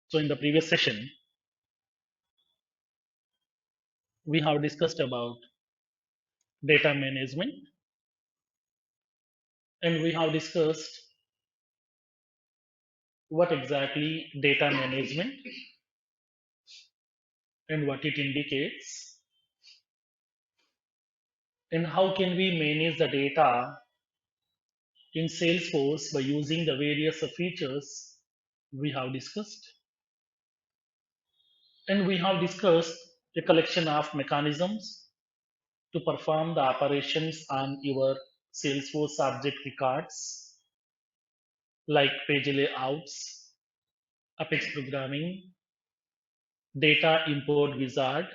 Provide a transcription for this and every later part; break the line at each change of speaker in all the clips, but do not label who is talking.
So in the previous session, we have discussed about data management, and we have discussed what exactly data management and what it indicates, and how can we manage the data in Salesforce by using the various features we have discussed. And we have discussed a collection of mechanisms to perform the operations on your Salesforce object records, like page layouts, Apex programming, data import wizard,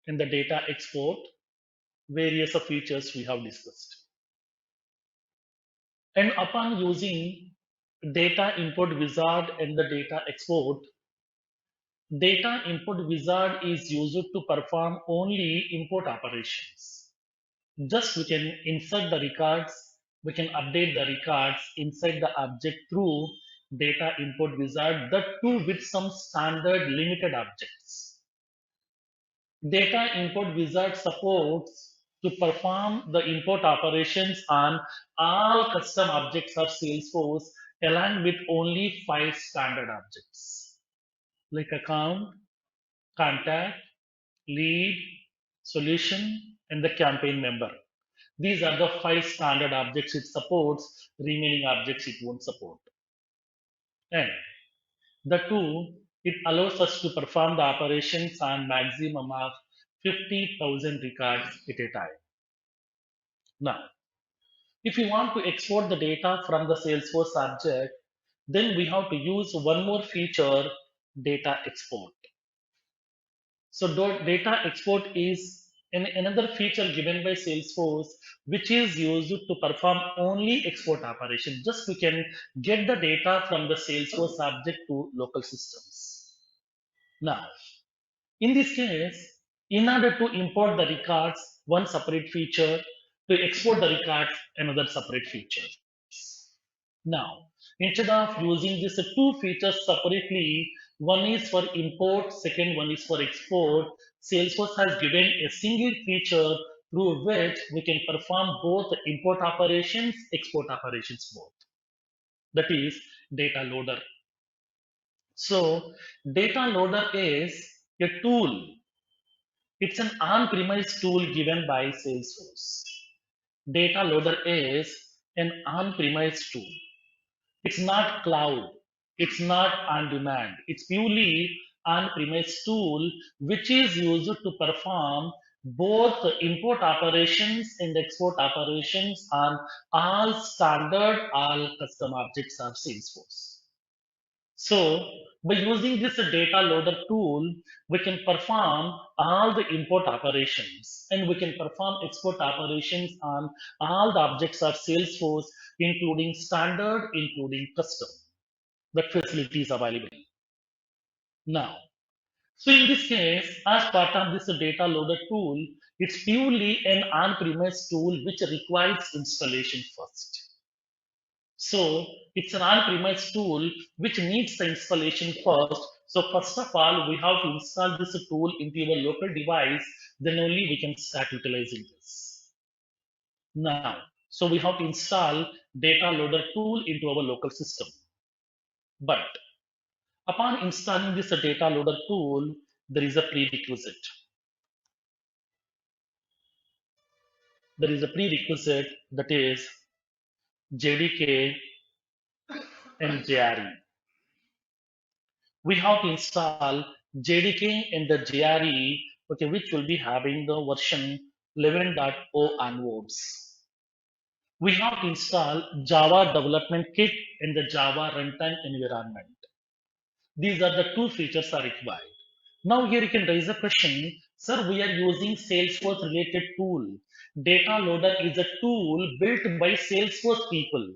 and the data export, various of features we have discussed. And upon using data import wizard and the data export, data import wizard is used to perform only import operations. Just we can insert the records, we can update the records inside the object through data import wizard, that too with some standard limited objects. Data import wizard supports to perform the import operations on all custom objects of Salesforce along with only 5 standard objects like account, contact, lead, solution, and the campaign member. These are the 5 standard objects it supports, remaining objects it won't support. And the two, it allows us to perform the operations on maximum of 50,000 records at a time. Now, if you want to export the data from the Salesforce object, then we have to use one more feature, data export. So data export is another feature given by Salesforce, which is used to perform only export operation. Just we can get the data from the Salesforce object to local systems. Now, in this case, in order to import the records, one separate feature, to export the records, another separate feature. Now, instead of using these two features separately, one is for import, second one is for export, Salesforce has given a single feature through which we can perform both import operations, export operations both. That is data loader. So data loader is a tool. It's an on-premise tool given by Salesforce. Data loader is an on-premise tool. It's not cloud. It's not on demand. It's purely on-premise tool which is used to perform both import operations and export operations on all standard, all custom objects of Salesforce. So by using this data loader tool, we can perform all the import operations and we can perform export operations on all the objects of Salesforce, including standard, including custom. That facility is available. Now, so in this case, as part of this data loader tool, it's purely an on-premise tool which requires installation first. So it's an on-premise tool which needs the installation first. So first of all, we have to install this tool into your local device. Then only we can start utilizing this. Now, so we have to install data loader tool into our local system. But upon installing this data loader tool, there is a prerequisite. There is a prerequisite, that is JDK and JRE. We have to install JDK and the JRE, okay, which will be having the version 11.0 onwards. We have to install Java Development Kit and the Java Runtime Environment. These are the two features are required. Now here you can raise a question, sir, we are using Salesforce related tool. Data Loader is a tool built by Salesforce people.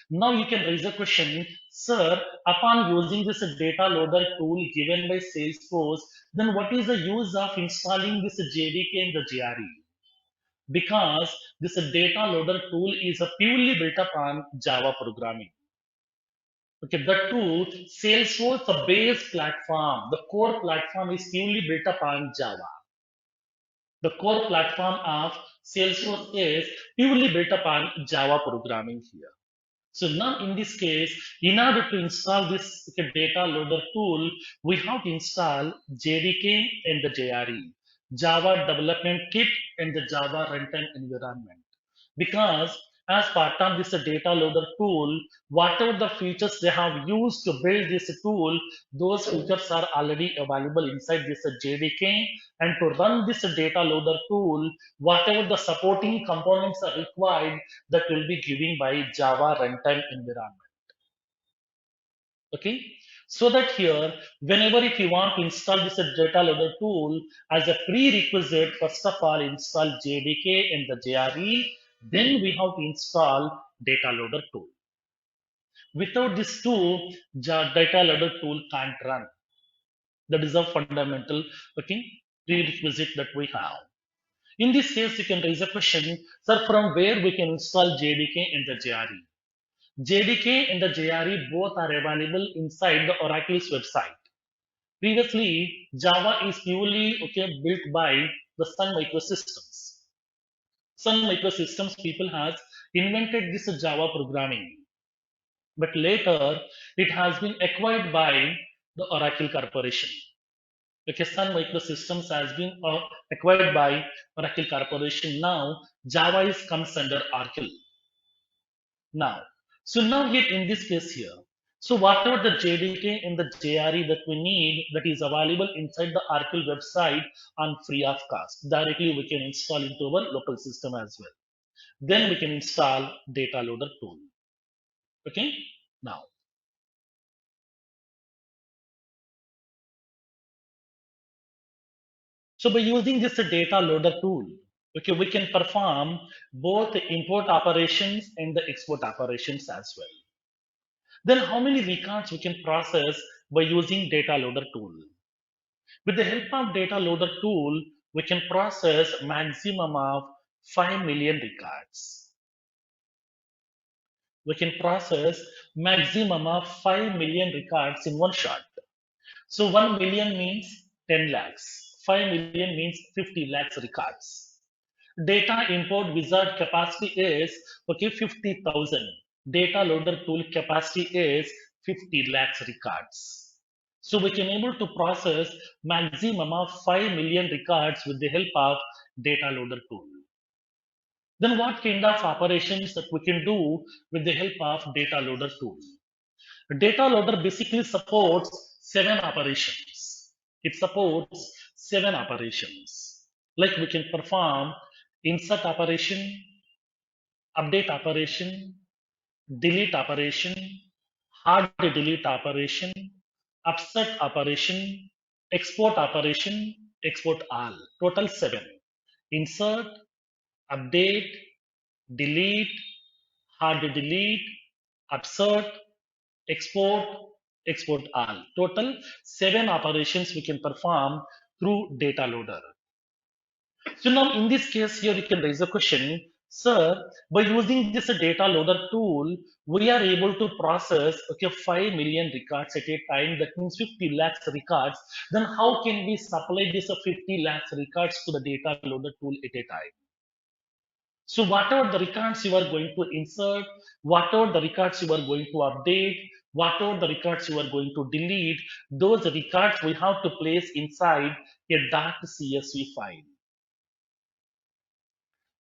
Now you can raise a question, sir, upon using this data loader tool given by Salesforce, then what is the use of installing this JDK and the JRE? Because this data loader tool is purely built upon Java programming. Okay, the two, Salesforce, the base platform, the core platform is purely built upon Java. The core platform of Salesforce is purely built upon Java programming here. So now in this case, in order to install this data loader tool, we have to install JDK and the JRE, Java Development Kit and the Java Runtime Environment. Because as part of this data loader tool, whatever the features they have used to build this tool, those features are already available inside this JDK. And to run this data loader tool, whatever the supporting components are required, that will be given by Java runtime environment. Okay, so that here, whenever if you want to install this data loader tool as a prerequisite, first of all install JDK and the JRE, then we have to install data loader tool. Without this tool, data loader tool can't run. That is a fundamental, okay, prerequisite that we have. In this case, you can raise a question, sir, from where we can install JDK and the JRE? JDK and the JRE both are available inside the Oracle's website. Previously, Java is purely built by the Sun Microsystems. Sun Microsystems people has invented this Java programming, but later it has been acquired by the Oracle Corporation. Okay, Sun Microsystems has been acquired by Oracle Corporation. Now Java is comes under Oracle. Now, so now here in this case here, so whatever the JDK and the JRE that we need that is available inside the Oracle website on free of cost. Directly we can install into our local system as well. Then we can install data loader tool. Okay. Now, so by using this data loader tool, okay, we can perform both the import operations and the export operations as well. Then how many records we can process by using data loader tool? With the help of data loader tool, we can process maximum of 5 million records. We can process maximum of 5 million records in one shot. So 1 million means 10 lakhs. 5 million means 50 lakhs records. Data import wizard capacity is 50,000. Data loader tool capacity is 50 lakhs records. So we can able to process maximum of 5 million records with the help of data loader tool. Then what kind of operations that we can do with the help of data loader tool? Data loader basically supports 7 operations. It supports 7 operations. Like we can perform insert operation, update operation, delete operation, hard delete operation, upset operation, export all. Total 7. Insert, update, delete, hard delete, upsert, export, export all. Total 7 operations we can perform through data loader. So now in this case here you can raise a question, sir, by using this data loader tool, we are able to process 5 million records at a time. That means 50 lakhs records. Then how can we supply this 50 lakhs records to the data loader tool at a time? So whatever the records you are going to insert, whatever the records you are going to update, whatever the records you are going to delete, those records we have to place inside a .csv file.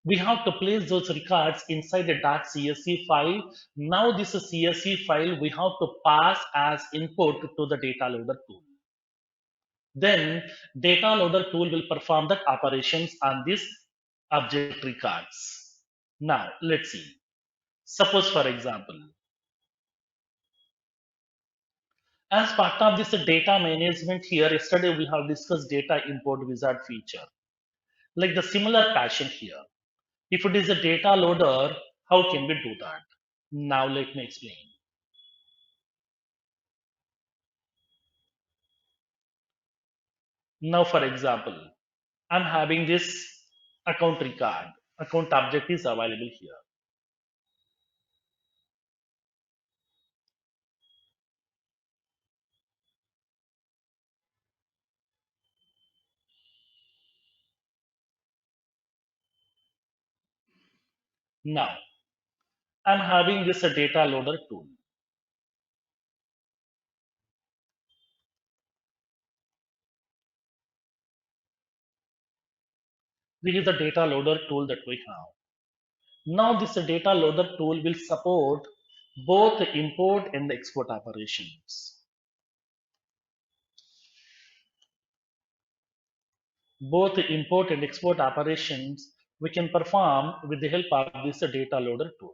We have to place those records inside a .csv file. Now this CSV file we have to pass as input to the data loader tool. Then data loader tool will perform the operations on this object records. Now let's see. Suppose for example, as part of this data management here, yesterday we have discussed data import wizard feature. Like the similar passion here. If it is a data loader, how can we do that? Now let me explain. Now for example, I'm having this account record. Account object is available here. Now, I'm having this a data loader tool. This is the data loader tool that we have. Now, this data loader tool will support both the import and the export operations. Both the import and export operations we can perform with the help of this data loader tool.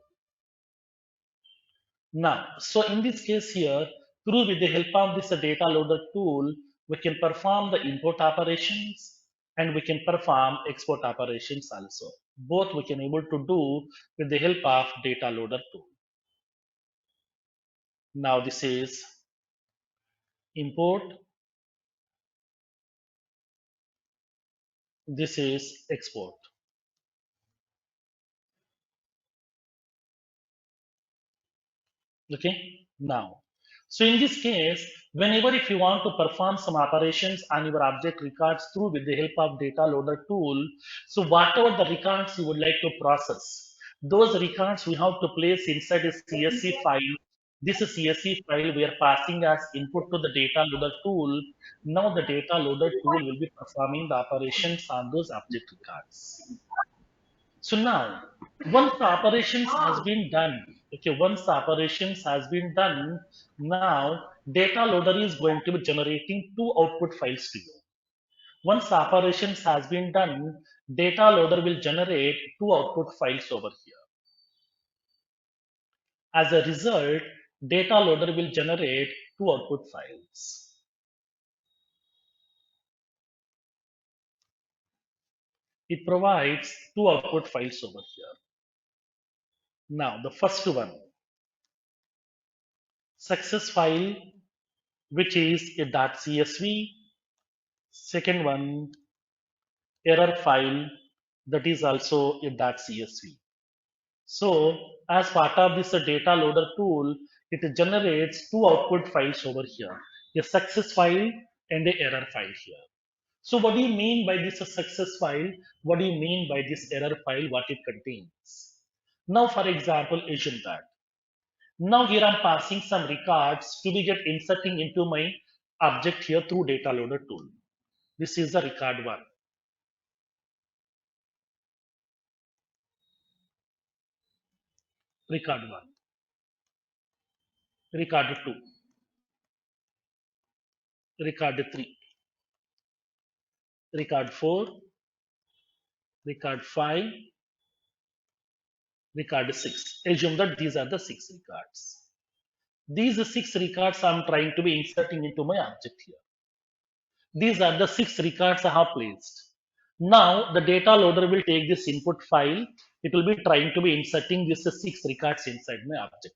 Now, so in this case here, through with the help of this data loader tool, we can perform the import operations and we can perform export operations also. Both we can able to do with the help of data loader tool. Now this is import, this is export. Okay, now, so in this case, whenever if you want to perform some operations on your object records through with the help of data loader tool, so whatever the records you would like to process, those records we have to place inside a csv file. This csv file we are passing as input to the data loader tool. Now the data loader tool will be performing the operations on those object records. So now, once the operations has been done, okay, once the operations has been done, now data loader is going to be generating two output files to you. Once the operations has been done, data loader will generate two output files over here. As a result, data loader will generate two output files. It provides two output files over here. Now, the first one, success file, which is a .csv. Second one, error file, that is also a .csv. So as part of this data loader tool, it generates two output files over here, a success file and a error file here. So what do you mean by this success file? What do you mean by this error file? What it contains? Now, for example, assume that. Now here I'm passing some records to be get inserting into my object here through data loader tool. This is the record one. Record one. Record 2, record 3, record 4, record 5, record 6. Assume that these are the 6 records. These 6 records I'm trying to be inserting into my object here. These are the 6 records I have placed. Now the data loader will take this input file. It will be trying to be inserting these 6 records inside my object.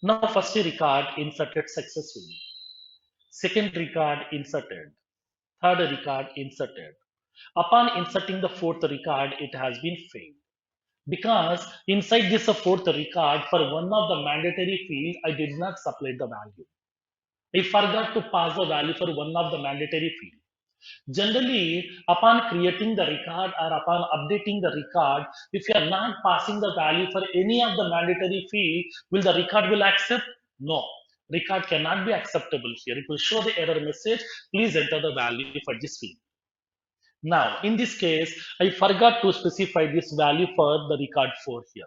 Now first record inserted successfully. Second record inserted. Third record inserted. Upon inserting the fourth record, it has been failed. Because inside this fourth record, for one of the mandatory field, I did not supply the value. I forgot to pass the value for one of the mandatory field. Generally, upon creating the record or upon updating the record, if you are not passing the value for any of the mandatory field, will the record will accept? No. Record cannot be acceptable here. It will show the error message. Please enter the value for this field. Now, in this case, I forgot to specify this value for the record 4 here.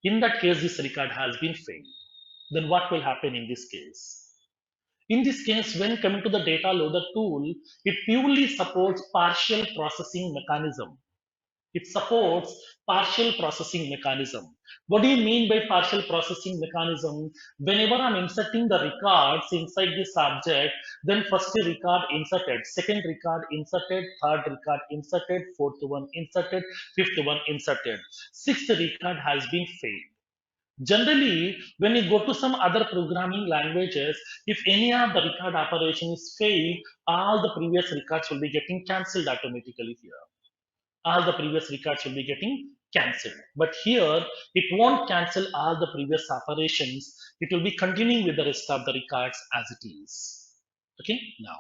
In that case, this record has been failed. Then what will happen in this case? In this case, when coming to the data loader tool, it purely supports partial processing mechanism. It supports partial processing mechanism. What do you mean by partial processing mechanism? Whenever I'm inserting the records inside this object, then first record inserted, second record inserted, third record inserted, fourth one inserted, fifth one inserted. Sixth record has been failed. Generally, when you go to some other programming languages, if any of the record operation is failed, all the previous records will be getting cancelled automatically here. All the previous records will be getting cancelled. But here, it won't cancel all the previous operations. It will be continuing with the rest of the records as it is. Okay, now.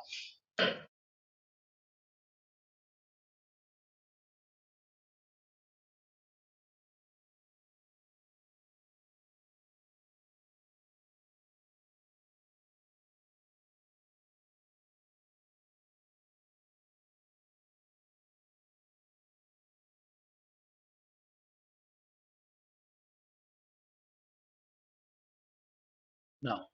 Now,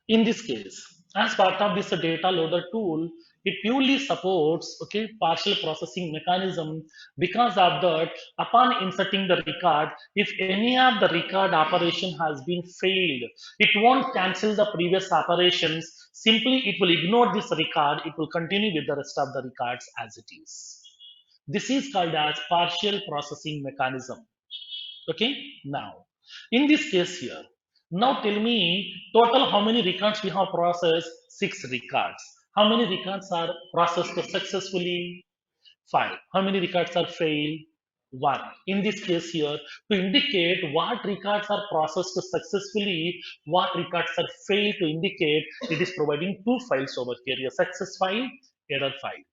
in this case, as part of this data loader tool, it purely supports partial processing mechanism. Because of that, upon inserting the record, if any of the record operation has been failed, it won't cancel the previous operations. Simply, it will ignore this record. It will continue with the rest of the records as it is. This is called as partial processing mechanism. Okay, now in this case here, now tell me total how many records we have processed? Six records. How many records are processed successfully? Five. How many records are failed? One. In this case here, to indicate what records are processed successfully, what records are failed, to indicate it is providing two files over here, a success file, error file.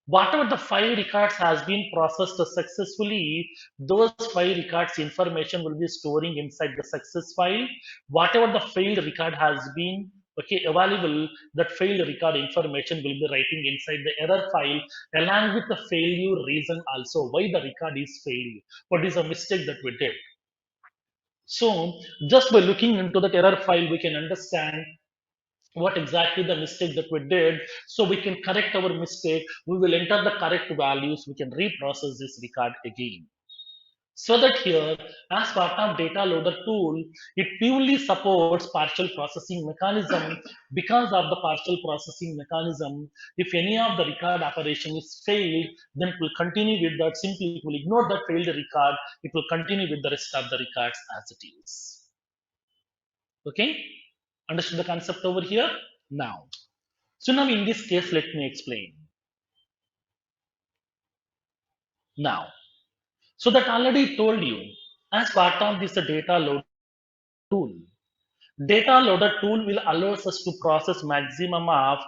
Whatever the file records has been processed successfully, those file records information will be storing inside the success file. Whatever the failed record has been available, that failed record information will be writing inside the error file, along with the failure reason also, why the record is failed, what is a mistake that we did. So just by looking into that error file, we can understand what exactly the mistake that we did, so we can correct our mistake. We will enter the correct values, we can reprocess this record again. So that here, as part of data loader tool, it purely supports partial processing mechanism. Because of the partial processing mechanism, if any of the record operation is failed, then it will continue with that. Simply it will ignore that failed record, it will continue with the rest of the records as it is. Okay, understood the concept over here? Now, so now in this case, let me explain. Now, so that already told you, as part of this data loader tool, data loader tool will allow us to process maximum of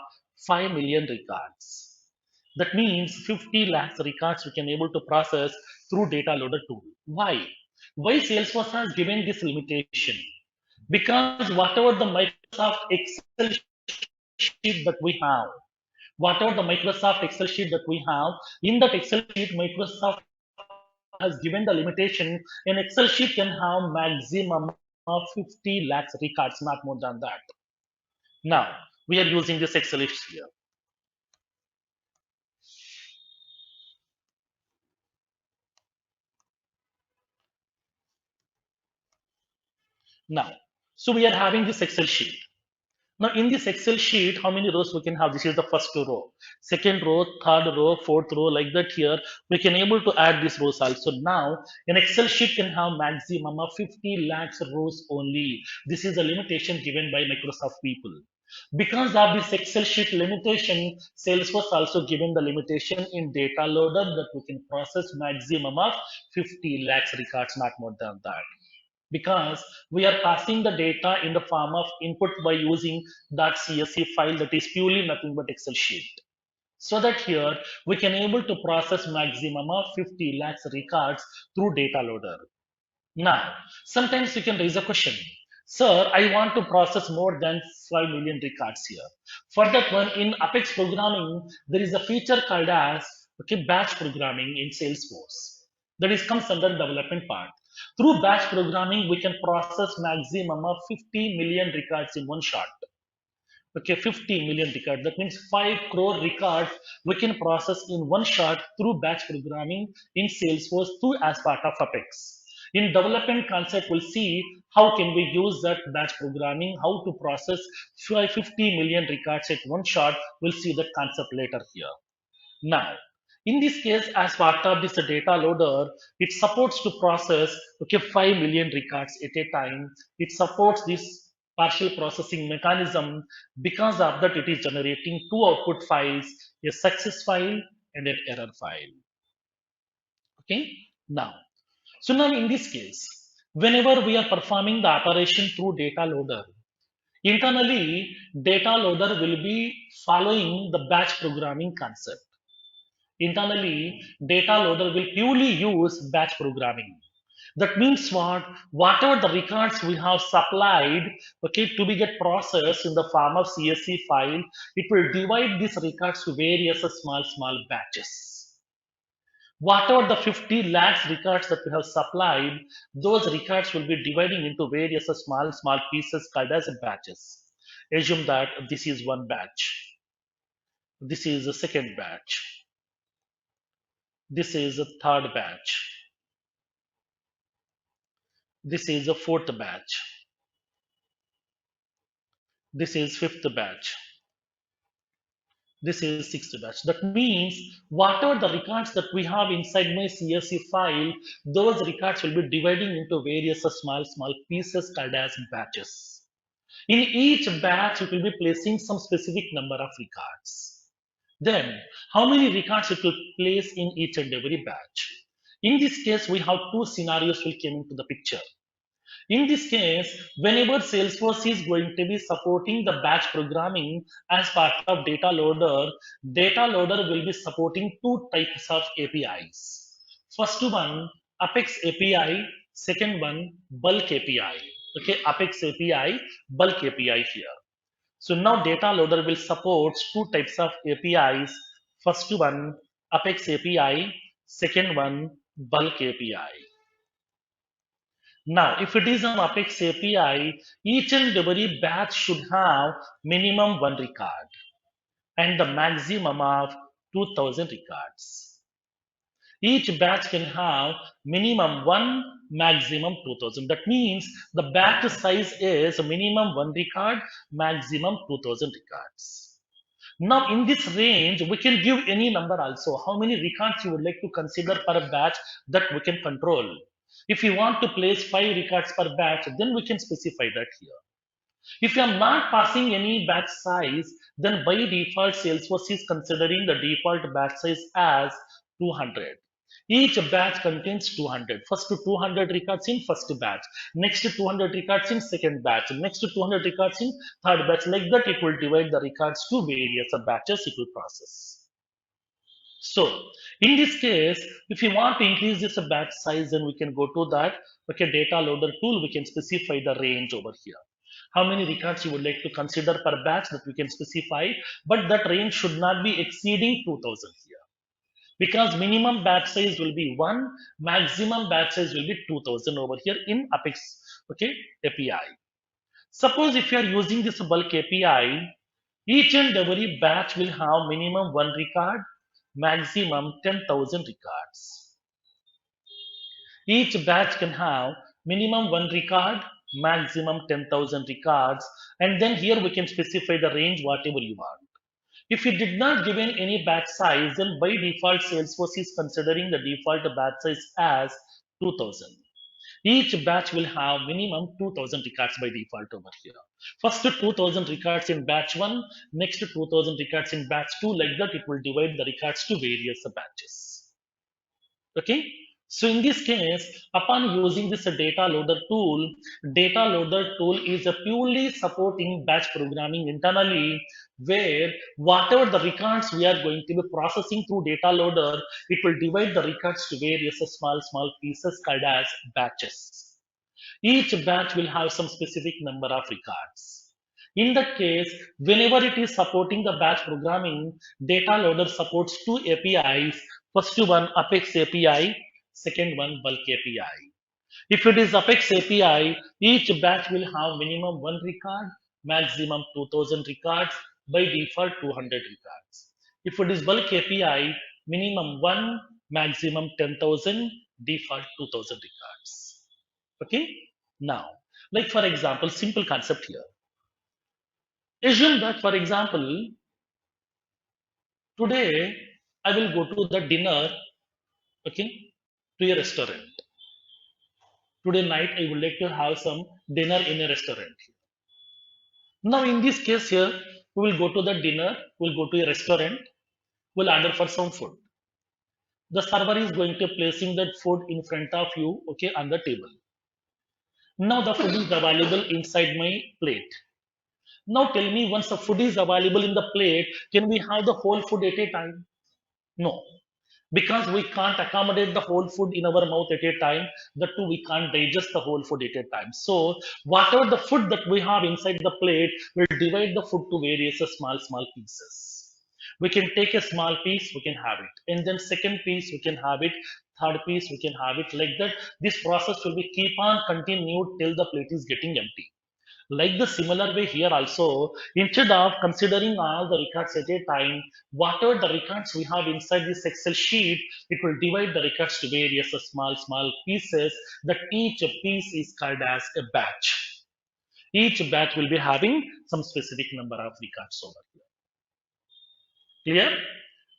5 million records. That means 50 lakhs records we can able to process through data loader tool. Why? Why Salesforce has given this limitation? Because whatever the Microsoft Excel sheet that we have, whatever the Microsoft Excel sheet that we have, in that Excel sheet, Microsoft has given the limitation. An Excel sheet can have maximum of 50 lakhs records, not more than that. Now, we are using this Excel sheet here. Now, so we are having this Excel sheet. Now, in this Excel sheet, how many rows we can have? This is the first row, second row, third row, fourth row, like that here. We can able to add these rows also. Now, an Excel sheet can have maximum of 50 lakhs rows only. This is a limitation given by Microsoft people. Because of this Excel sheet limitation, Salesforce also given the limitation in data loader that we can process maximum of 50 lakhs records, not more than that. Because we are passing the data in the form of input by using that CSV file that is purely nothing but Excel sheet. So that here we can able to process maximum of 50 lakhs records through data loader. Now, sometimes you can raise a question. Sir, I want to process more than 5 million records here. For that one, in Apex programming, there is a feature called as batch programming in Salesforce. That is comes under development part. Through batch programming, we can process maximum of 50 million records in one shot. 50 million records. That means 5 crore records we can process in one shot through batch programming in Salesforce through as part of Apex. In development concept, we'll see how can we use that batch programming, how to process 50 million records at one shot. We'll see that concept later here. Now, in this case, as part of this data loader, it supports to process 5 million records at a time. It supports this partial processing mechanism. Because of that, it is generating two output files, a success file and an error file. Okay. Now, so now in this case, whenever we are performing the operation through data loader, internally data loader will be following the batch programming concept. Internally, data loader will purely use batch programming. That means what? Whatever the records we have supplied, to be get processed in the form of CSV file, it will divide these records to various small batches. Whatever the 50 lakhs records that we have supplied, those records will be dividing into various small pieces called as batches. Assume that this is one batch. This is the second batch. This is the third batch. This is the fourth batch. This is fifth batch. This is sixth batch. That means whatever the records that we have inside my CSV file, those records will be dividing into various small pieces called as batches. In each batch, it will be placing some specific number of records. Then, how many records it will place in each and every batch? In this case, we have two scenarios will come into the picture. In this case, whenever Salesforce is going to be supporting the batch programming as part of DataLoader will be supporting two types of APIs. First one, Apex API. Second one, Bulk API. Okay, Apex API, Bulk API here. So now DataLoader will support two types of APIs. First one, Apex API. Second one, Bulk API. Now, if it is an Apex API, each and every batch should have minimum one record and the maximum of 2000 records. Each batch can have minimum one, maximum 2000. That means the batch size is minimum one record, maximum 2000 records. Now, in this range, we can give any number also. How many records you would like to consider per batch that we can control. If you want to place 5 records per batch, then we can specify that here. If you are not passing any batch size, then by default, Salesforce is considering the default batch size as 200. Each batch contains 200. First 200 records in first batch, next 200 records in second batch, next 200 records in third batch. Like that, it will divide the records to various batches it will process. So, in this case, if you want to increase this batch size, then we can go to that data loader tool. We can specify the range over here. How many records you would like to consider per batch that we can specify, but that range should not be exceeding 2000 here. Because minimum batch size will be 1, maximum batch size will be 2000 over here in Apex API. Suppose if you are using this bulk API, each and every batch will have minimum 1 record, maximum 10,000 records. Each batch can have minimum 1 record, maximum 10,000 records, and then here we can specify the range whatever you want. If you did not give in any batch size, then by default Salesforce is considering the default batch size as 2000. Each batch will have minimum 2000 records by default over here. First 2000 records in batch 1, next 2000 records in batch 2, like that it will divide the records to various batches. Okay. So in this case, upon using this DataLoader tool is a purely supporting batch programming internally, where whatever the records we are going to be processing through DataLoader, it will divide the records to various small pieces called as batches. Each batch will have some specific number of records. In that case, whenever it is supporting the batch programming, DataLoader supports two APIs. First one, Apex API. Second one, Bulk API. If it is Apex API, each batch will have minimum 1 record, maximum 2000 records, by default 200 records. If it is Bulk API, minimum 1, maximum 10,000, default 2000 records. Okay. Now, like for example, simple concept here. Assume that, for example, today I will go to the dinner, to a restaurant. Today night I would like to have some dinner in a restaurant. Now, in this case here, we will go to the dinner, we'll go to a restaurant, we'll order for some food. The server is going to placing that food in front of you, on the table. Now the food is available inside my plate. Now tell me, once the food is available in the plate, can we have the whole food at a time? No, because we can't accommodate the whole food in our mouth at a time. That too, we can't digest the whole food at a time. So whatever the food that we have inside the plate, we'll divide the food to various small pieces. We can take a small piece, we can have it, and then second piece we can have it, third piece we can have it, like that. This process will be keep on continued till the plate is getting empty. Like the similar way here also, instead of considering all the records at a time, whatever the records we have inside this Excel sheet, it will divide the records to various small pieces, that each piece is called as a batch. Each batch will be having some specific number of records over here. Clear?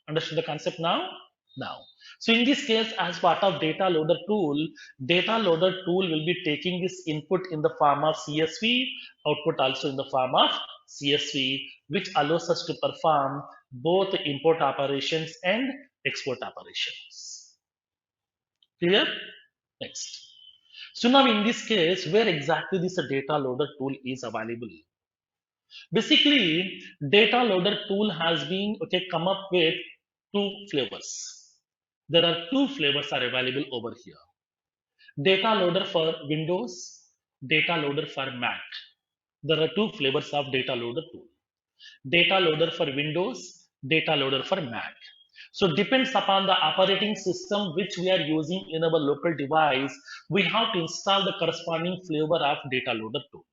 Understood the concept now? Now. So in this case, as part of data loader tool will be taking this input in the form of CSV, output also in the form of CSV, which allows us to perform both import operations and export operations. Clear? Next. So now in this case, where exactly this data loader tool is available? Basically, data loader tool has been come up with two flavors. There are two flavors are available over here. Data loader for Windows, data loader for Mac. There are two flavors of data loader tool. Data loader for Windows, data loader for Mac. So depends upon the operating system which we are using in our local device, we have to install the corresponding flavor of data loader tool.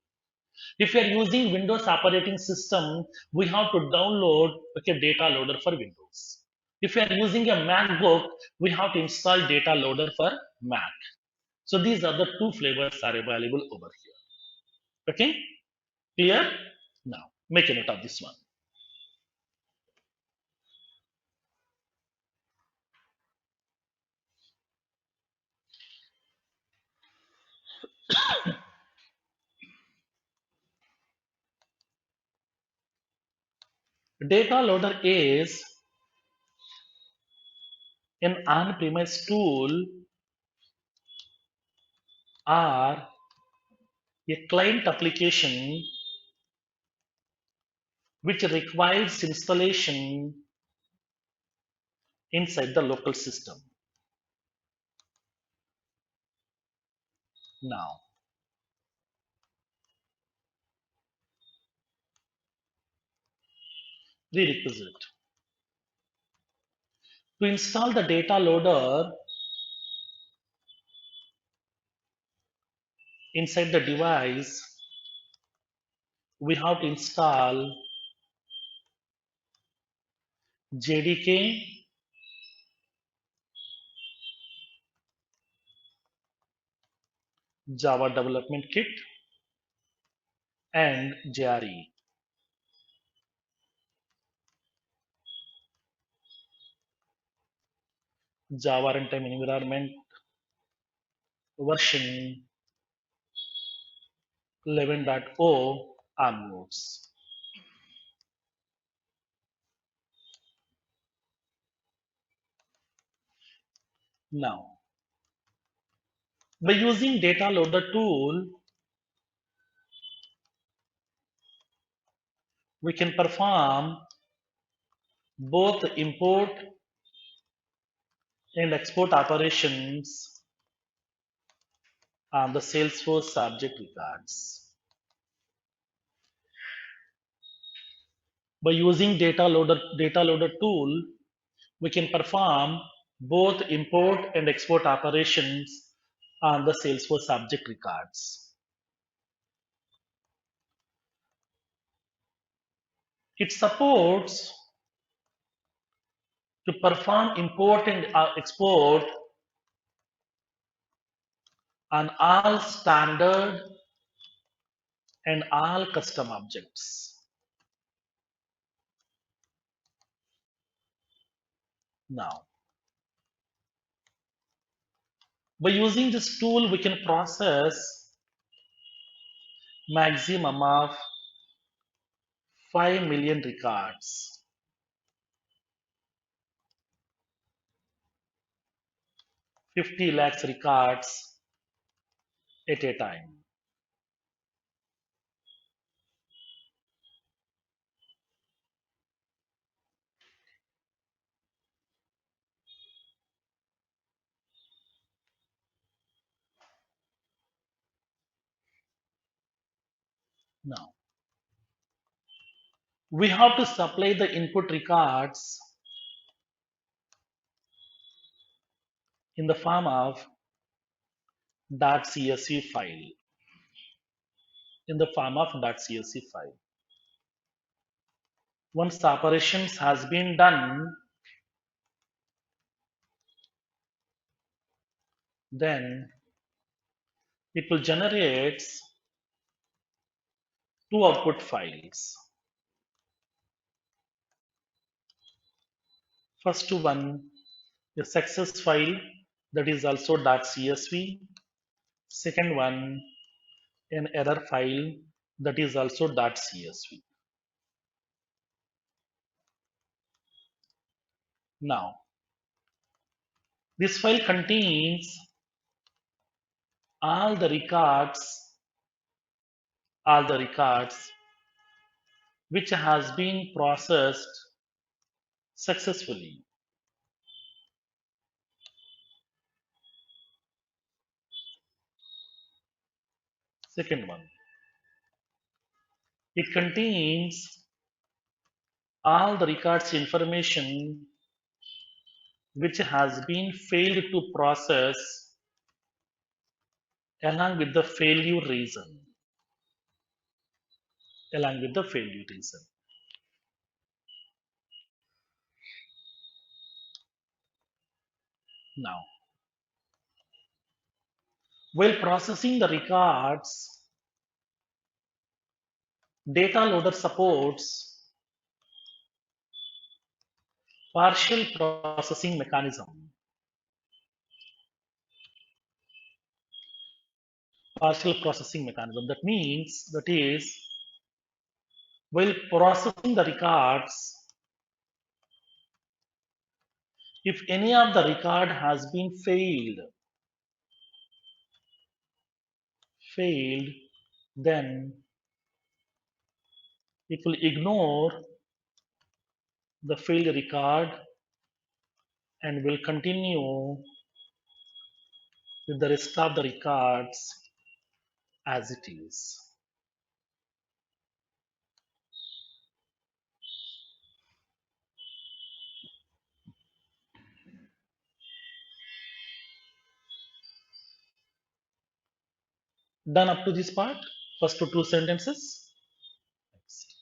If you are using Windows operating system, we have to download data loader for Windows. If you are using a MacBook, we have to install data loader for Mac. So these are the two flavors are available over here. Okay, clear? Now make a note of this one. Data loader is an on-premise tool or a client application which requires installation inside the local system. Now, prerequisite. To install the data loader inside the device, we have to install JDK, Java Development Kit, and JRE. Java Runtime Environment version 11.0 onwards. Now, by using data loader tool, we can perform both import and export operations on the Salesforce object records. By using data loader tool, we can perform both import and export operations on the Salesforce object records. It supports to perform import and export on all standard and all custom objects. Now, by using this tool, we can process maximum of 5 million records, 50 lakhs records at a time. Now, We have to supply the input records in the form of .csv file. In the form of .csv file. Once the operations has been done, then it will generate two output files. First one, a success file that is also .csv. Second one, an error file that is also .csv. Now, this file contains all the records, all the records which has been processed successfully. Second one, it contains all the records information which has been failed to process along with the failure reason. Along with the failure reason. Now, while processing the records, DataLoader supports partial processing mechanism. Partial processing mechanism. That means, that is, while processing the records, if any of the record has been failed, then it will ignore the failed record and will continue with the rest of the records as it is. Done up to this part? First two sentences? Next.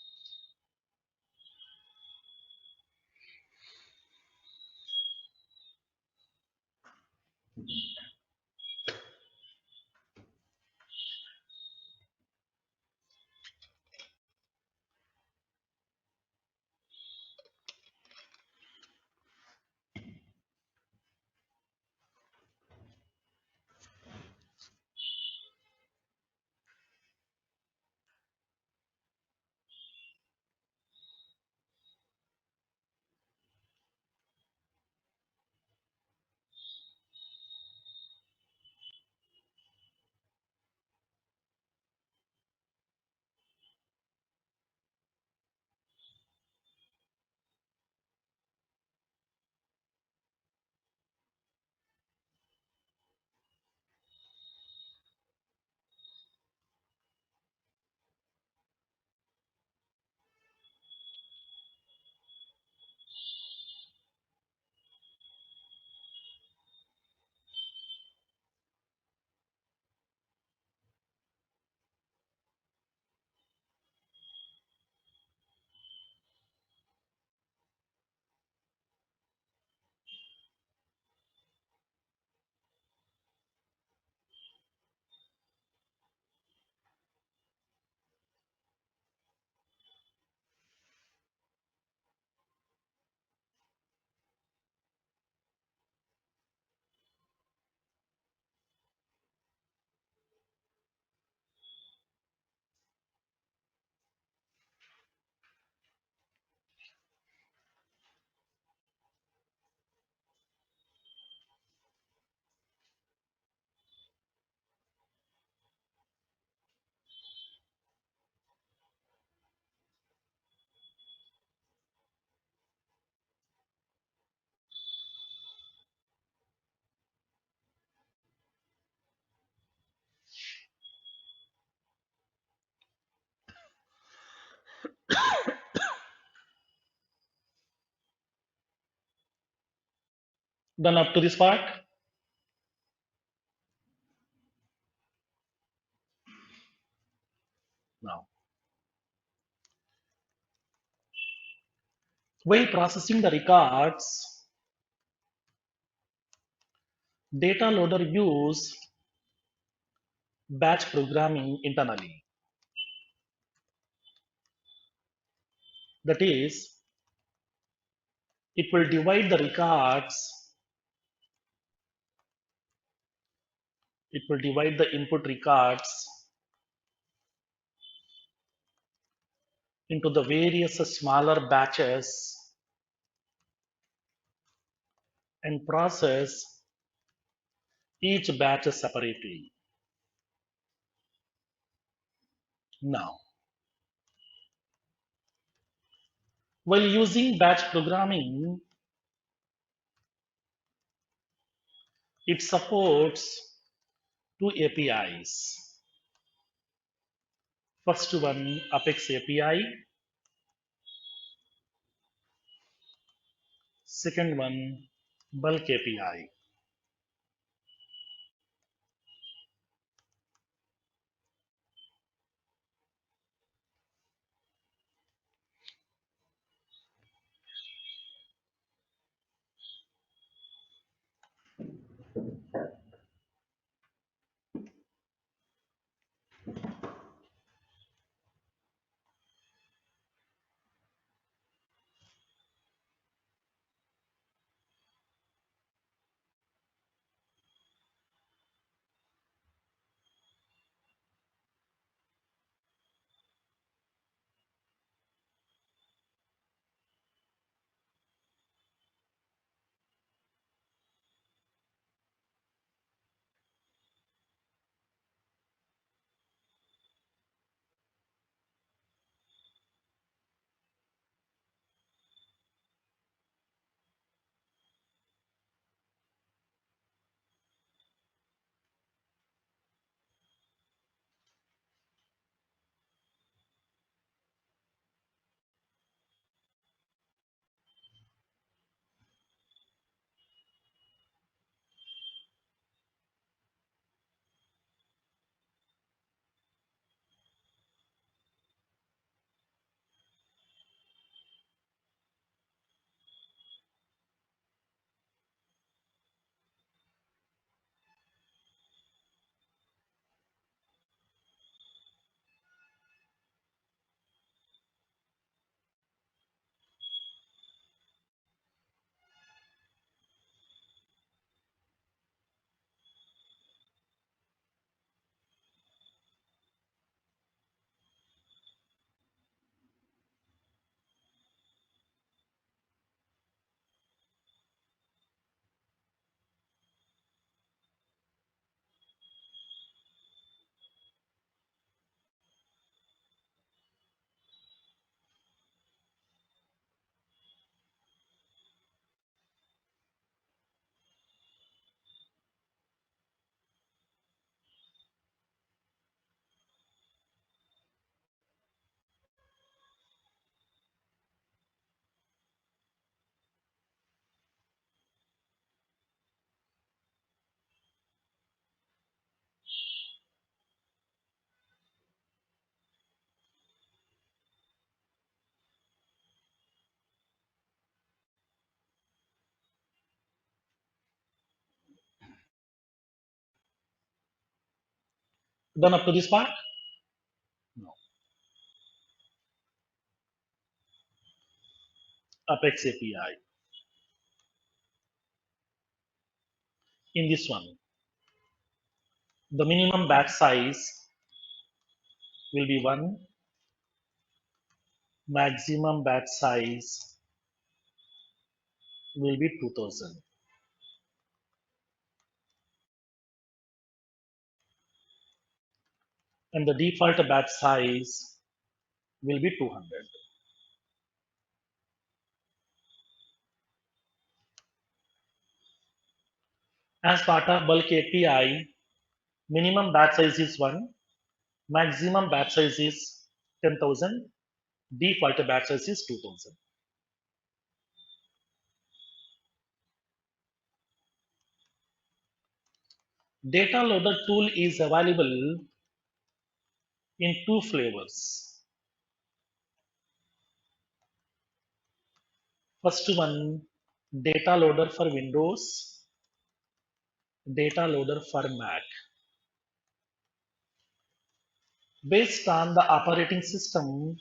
Done up to this part? Now, while processing the records, data loader use batch programming internally. That is, it will divide the records, it will divide the input records into the various smaller batches and process each batch separately. Now, while using batch programming, it supports two APIs. First one, Apex API. Second one, Bulk API. Done up to this part? No. Apex API. In this one, the minimum batch size will be 1, maximum batch size will be 2000. And the default batch size will be 200. As part of bulk API, minimum batch size is 1, maximum batch size is 10,000, default batch size is 2000. Data loader tool is available in two flavors. First one, data loader for Windows, data loader for Mac. Based on the operating system,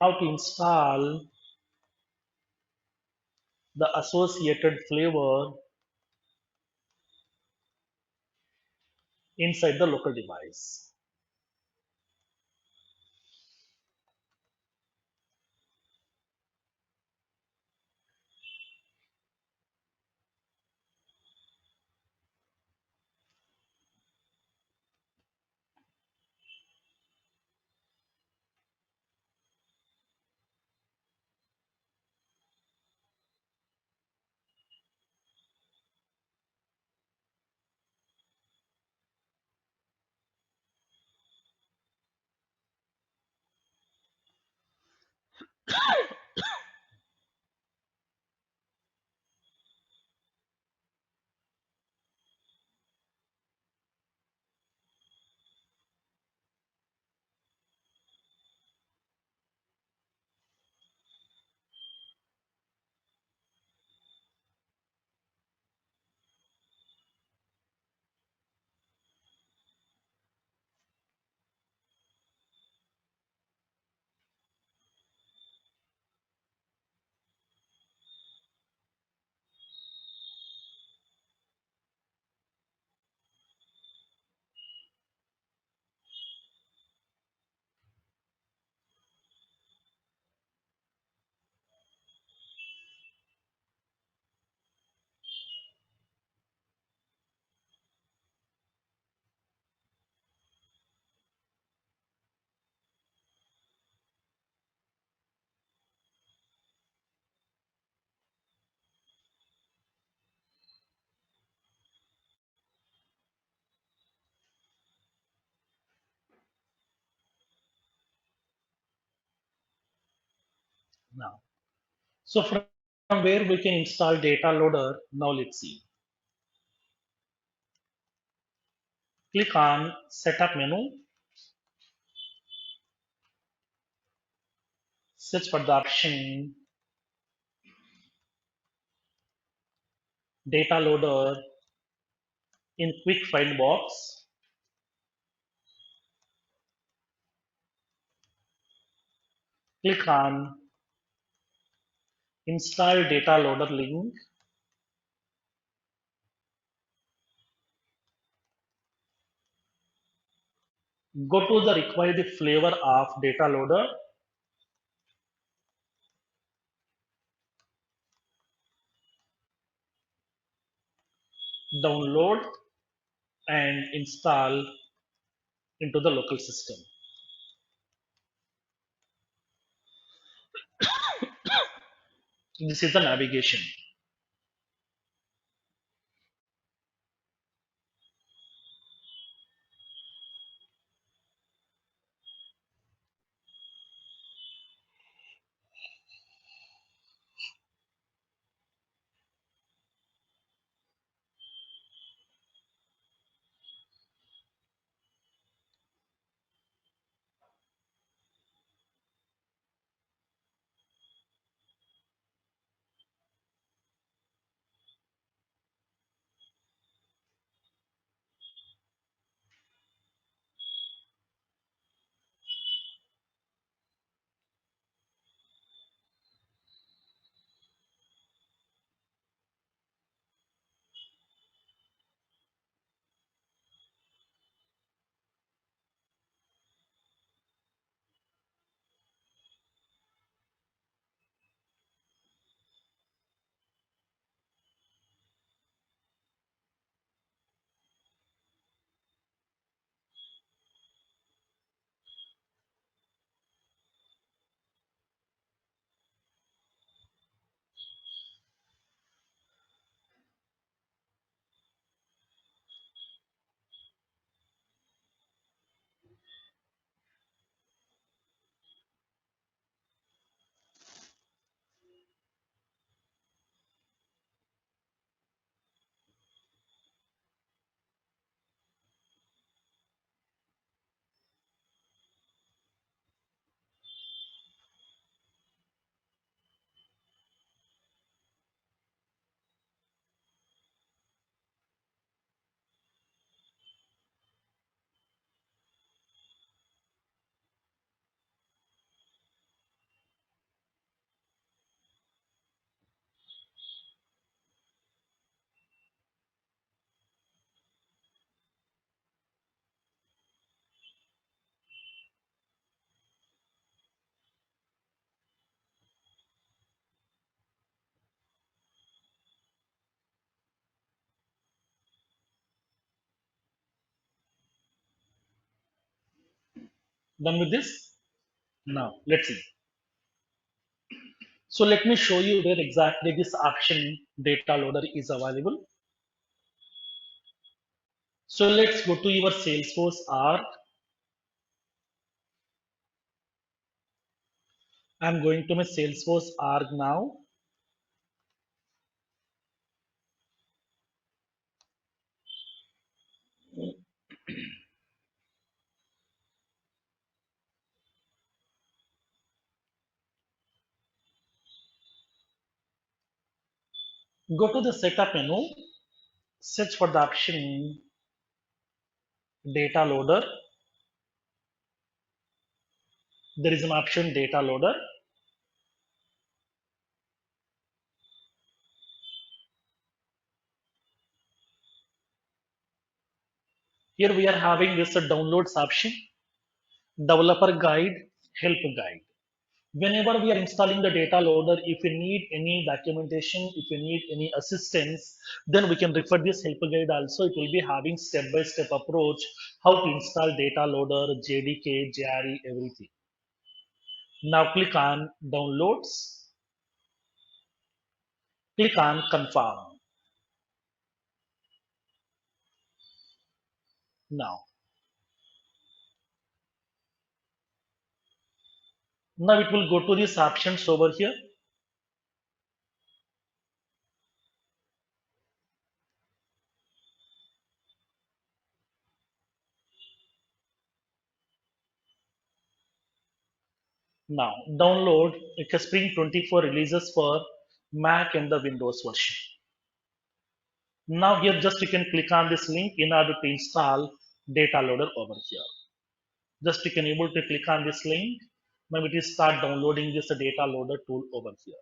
how to install the associated flavor inside the local device. Now, so from where we can install data loader, now let's see. Click on setup menu, search for the option data loader in quick find box. Click on install data loader link. Go to the required flavor of data loader. Download and install into the local system. This is the navigation. Done with this? Now, let's see. So let me show you where exactly this option data loader is available. So let's go to your Salesforce org. I'm going to my Salesforce org now. Go to the setup menu, search for the option data loader. There is an option data loader. Here we are having this downloads option, developer guide, help guide. Whenever we are installing the data loader, if we need any documentation, if we need any assistance, then we can refer this help guide also. It will be having step-by-step approach, how to install data loader, JDK, JRE, everything. Now click on downloads, click on confirm. Now it will go to these options over here. Now download a Spring 24 releases for Mac and the Windows version. Now here just you can click on this link in order to install data loader over here. Just you can able to click on this link. Now it will start downloading this data loader tool over here.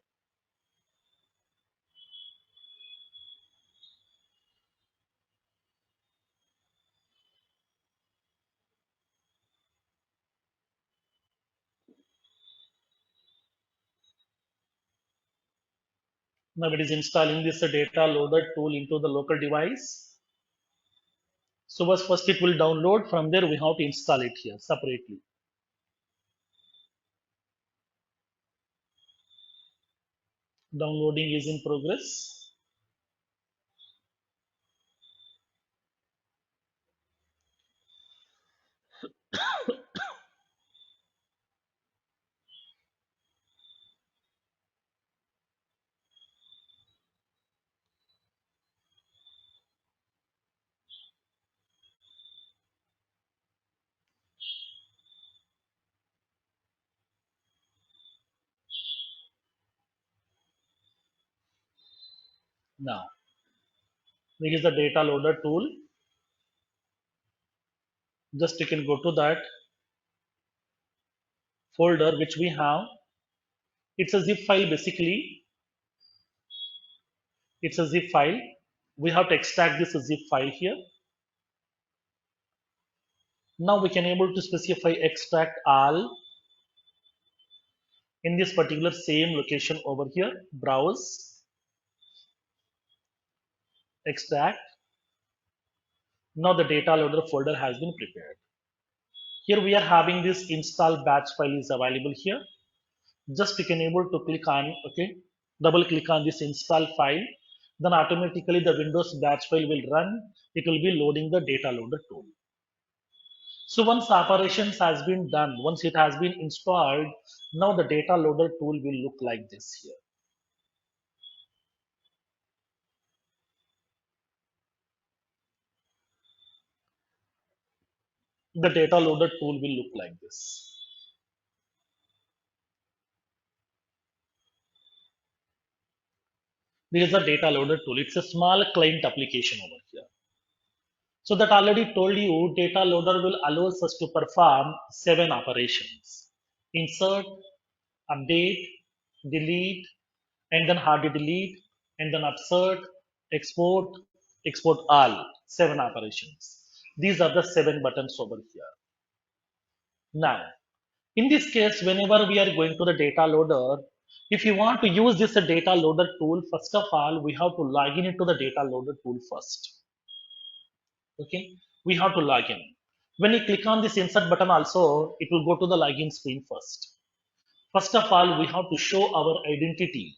Now it is installing this data loader tool into the local device. So first it will download. From there we have to install it here separately. Downloading is in progress. Now this is the data loader tool. Just you can go to that folder which we have. It's a zip file basically. It's a zip file. We have to extract this zip file here. Now we can able to specify extract all in this particular same location over here. Browse, extract. Now the data loader folder has been prepared. Here we are having this install batch file is available here. Just you can able to click on, okay, double click on this install file. Then automatically the Windows batch file will run. It will be loading the data loader tool. So once operations has been done, once it has been installed, now the data loader tool will look like this here. The data loader tool will look like this. This is a data loader tool. It's a small client application over here. So that already told you data loader will allow us to perform 7 operations. Insert, update, delete, and then hard delete, and then upsert, export, export all, 7 operations. These are the 7 buttons over here. Now, in this case, whenever we are going to the data loader, if you want to use this data loader tool, first of all, we have to log in into the data loader tool first. Okay, we have to log in. When you click on this insert button also, it will go to the login screen first. First of all, we have to show our identity.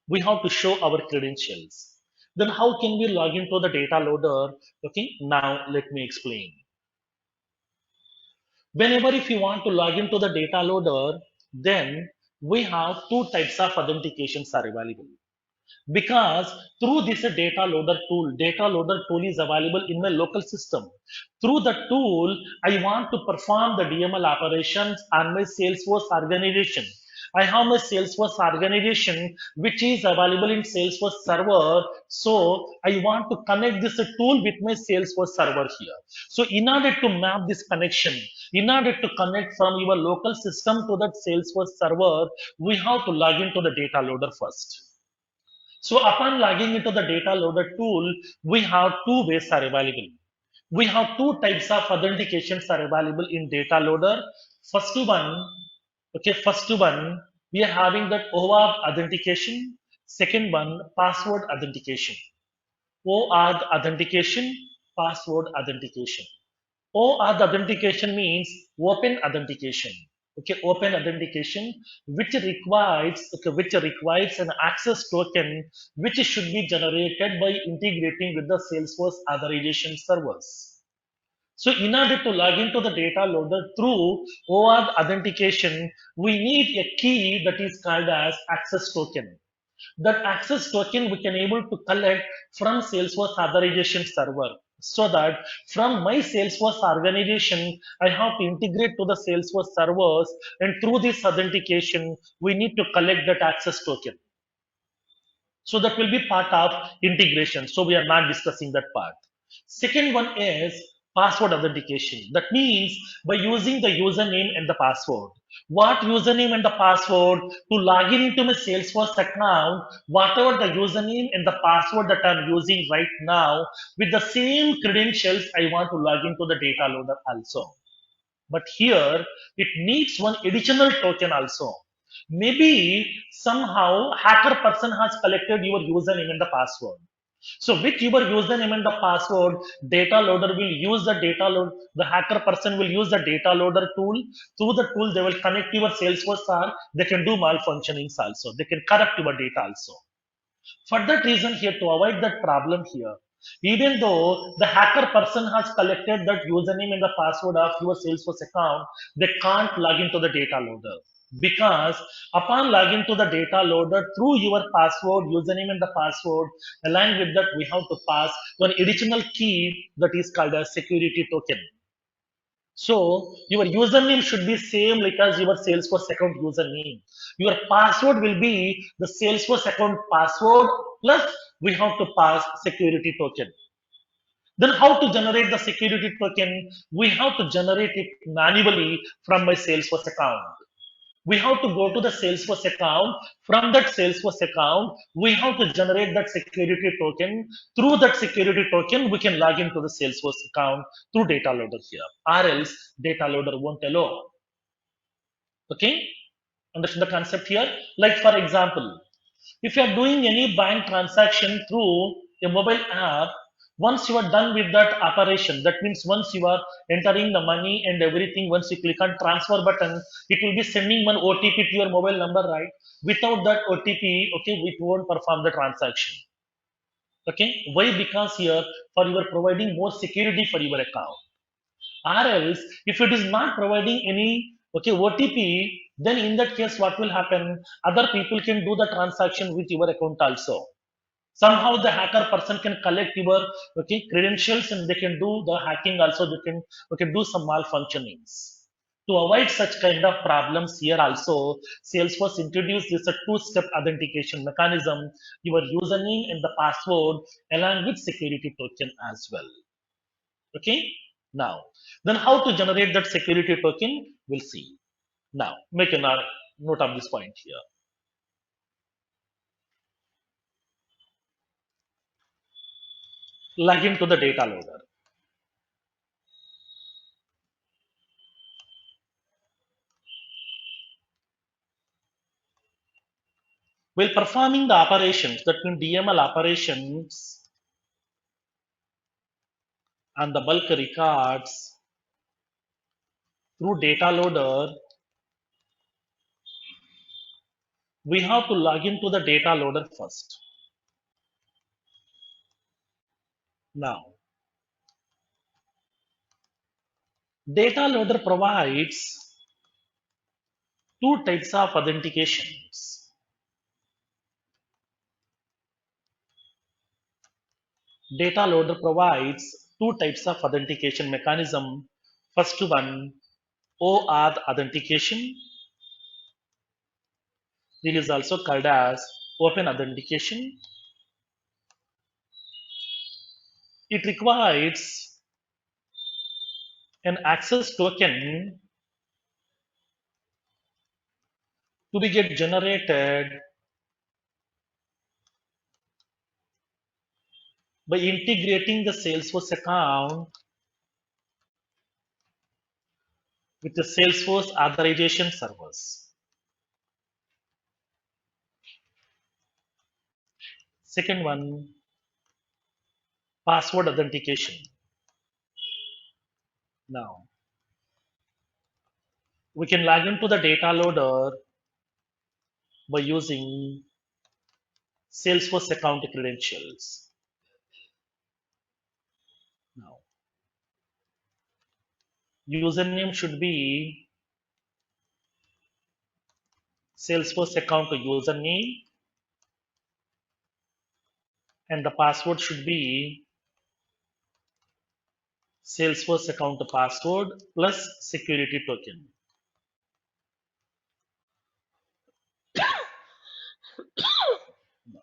We have to show our credentials. Then how can we log into the data loader? Okay, now let me explain. Whenever if you want to log into the data loader, then we have two types of authentications are available. Because through this data loader tool is available in my local system. Through the tool, I want to perform the DML operations on my Salesforce organization. I have my Salesforce organization which is available in Salesforce server. So I want to connect this tool with my Salesforce server here. So in order to map this connection, in order to connect from your local system to that Salesforce server, we have to log into the data loader first. So upon logging into the data loader tool, we have two ways are available. We have two types of authentications are available in data loader. First one, first one, we are having that OAuth authentication. Second one, password authentication. OAuth authentication, password authentication. OAuth authentication means open authentication. Okay, open authentication, which requires an access token, which should be generated by integrating with the Salesforce authorization servers. So, in order to log into the data loader through OAuth authentication, we need a key that is called as access token. That access token we can able to collect from Salesforce authorization server, so that from my Salesforce organization I have to integrate to the Salesforce servers, and through this authentication we need to collect that access token. So that will be part of integration. So we are not discussing that part. Second one is password authentication. That means by using the username and the password. What username and the password to log in into my Salesforce account, whatever the username and the password that I'm using right now, with the same credentials, I want to log into the data loader also. But here it needs one additional token also. Maybe somehow hacker person has collected your username and the password. So with your username and the password, data loader will use the data load. The hacker person will use the data loader tool. Through the tool, they will connect your Salesforce or they can do malfunctionings also. They can corrupt your data also. For that reason, here to avoid that problem here, even though the hacker person has collected that username and the password of your Salesforce account, they can't log into the data loader. Because upon logging to the data loader through your password, username and the password, along with that, we have to pass one additional key that is called a security token. So your username should be same like as your Salesforce account username. Your password will be the Salesforce account password plus we have to pass security token. Then how to generate the security token? We have to generate it manually from my Salesforce account. We have to go to the Salesforce account. From that Salesforce account, we have to generate that security token. Through that security token, we can log into the Salesforce account through data loader here, or else data loader won't allow. Okay, understand the concept here? Like for example, if you are doing any bank transaction through a mobile app, once you are done with that operation, that means once you are entering the money and everything, once you click on transfer button, it will be sending one OTP to your mobile number, right? Without that OTP, okay, we won't perform the transaction. Okay, why? Because here for you are providing more security for your account. Or else, if it is not providing any OTP, then in that case, what will happen? Other people can do the transaction with your account also. Somehow the hacker person can collect your credentials and they can do the hacking also. They can do some malfunctionings. To avoid such kind of problems here also, Salesforce introduced this a two-step authentication mechanism, your username and the password along with security token as well. Okay. Now, then how to generate that security token? We'll see. Now, make a note of this point here. Log into the data loader. While performing the operations, that means DML operations and the bulk records, Through DataLoader, we have to log into the DataLoader first. Now, DataLoader provides two types of authentications. DataLoader provides two types of authentication mechanism. First one, OAuth authentication. It is also called as open authentication. It requires an access token to be get generated by integrating the Salesforce account with the Salesforce authorization servers. Second one, password authentication. Now, we can log into the data loader by using Salesforce account credentials. Now, username should be Salesforce account username, and the password should be Salesforce account password plus security token. Now,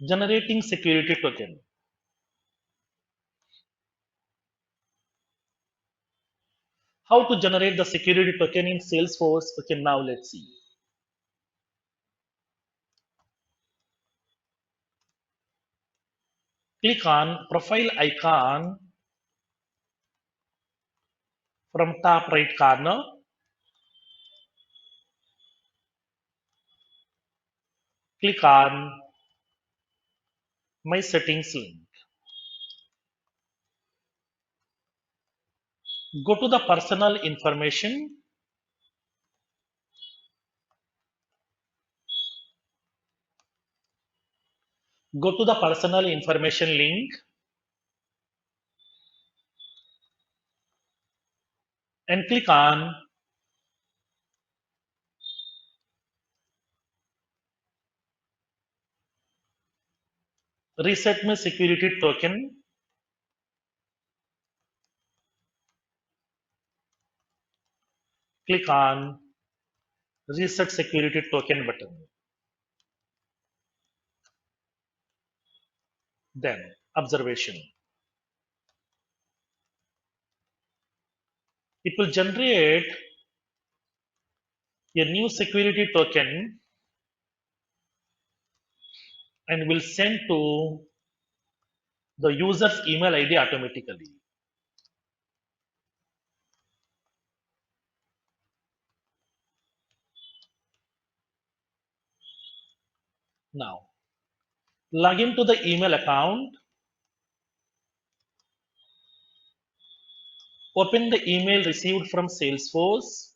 generating security token. How to generate the security token in Salesforce? Okay, now let's see. Click on profile icon from top right corner. Click on my settings link. Go to the personal information. Go to the personal information link and click on reset my security token. Click on reset security token button. Then observation. It will generate a new security token and will send to the user's email ID automatically. Now, log into the email account. Open the email received from Salesforce.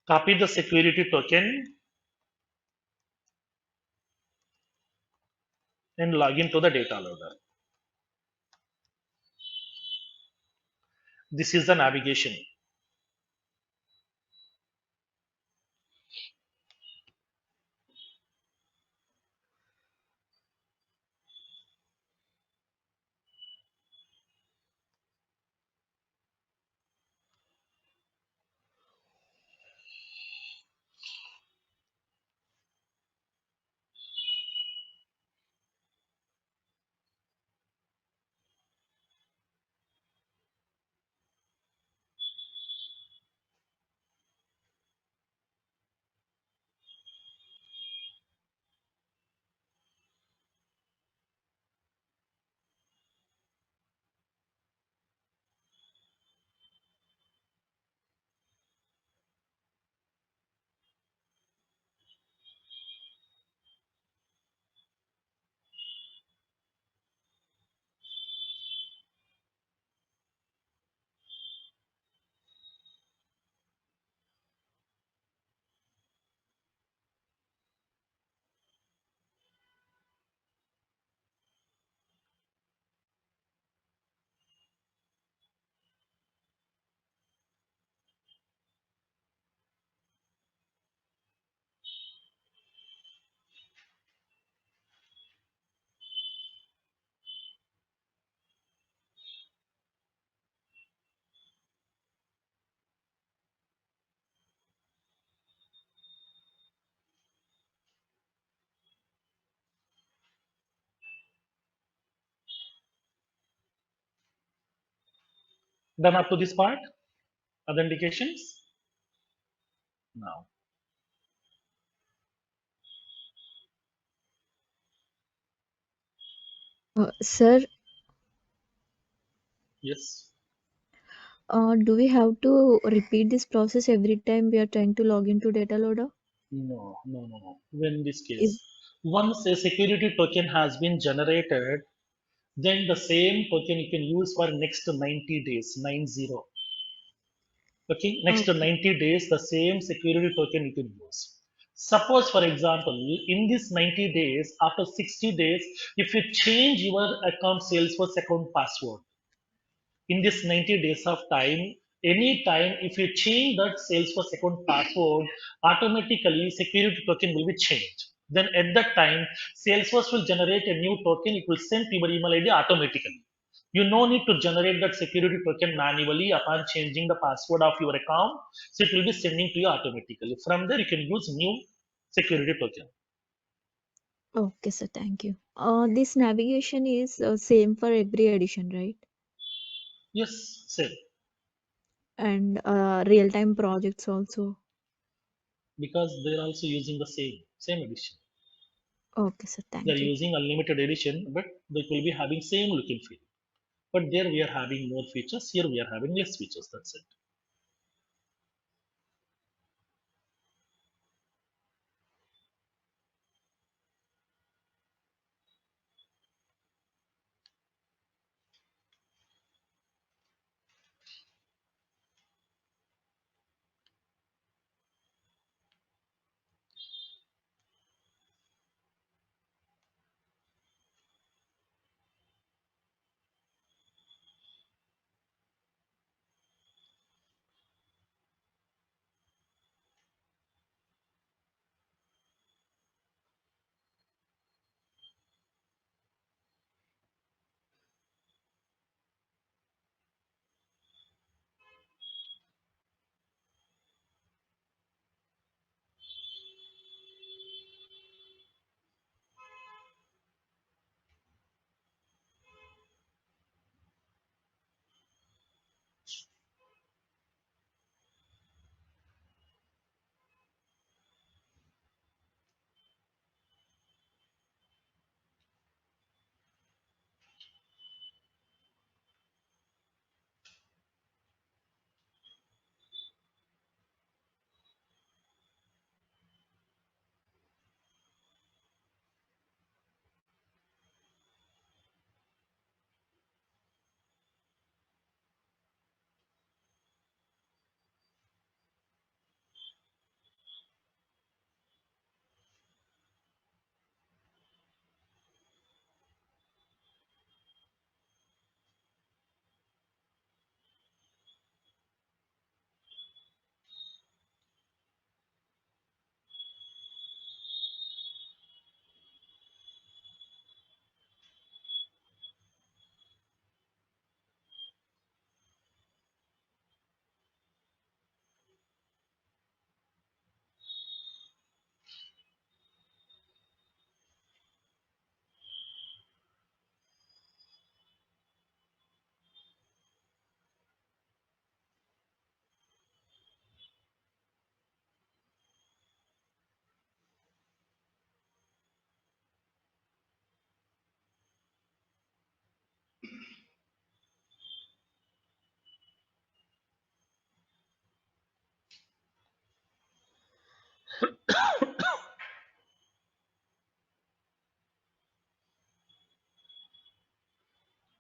Copy the security token and log into the data loader. This is the navigation. Done up to this part? Other indications? Now,
Sir,
yes.
do we have to repeat this process every time we are trying to log into data loader?
No, no, no, no. In this
Is
case, once a security token has been generated, then the same token you can use for next 90 days, 90. Okay, next to
okay.
90 days, the same security token you can use. Suppose, for example, in this 90 days, after 60 days, if you change your account Salesforce account password, in this 90 days of time, any time if you change that Salesforce account password, automatically security token will be changed. Then at that time, Salesforce will generate a new token. It will send to your email ID automatically. You no need to generate that security token manually upon changing the password of your account. So it will be sending to you automatically. From there, you can use new security token.
Okay, sir. Thank you. This navigation is same for every edition, right?
Yes, same.
And real-time projects also.
Because they're also using the same edition.
Okay, sir.
They're
Thank you.
using unlimited edition, but they will be having same look and feel. But there we are having more features. Here we are having less features. That's it.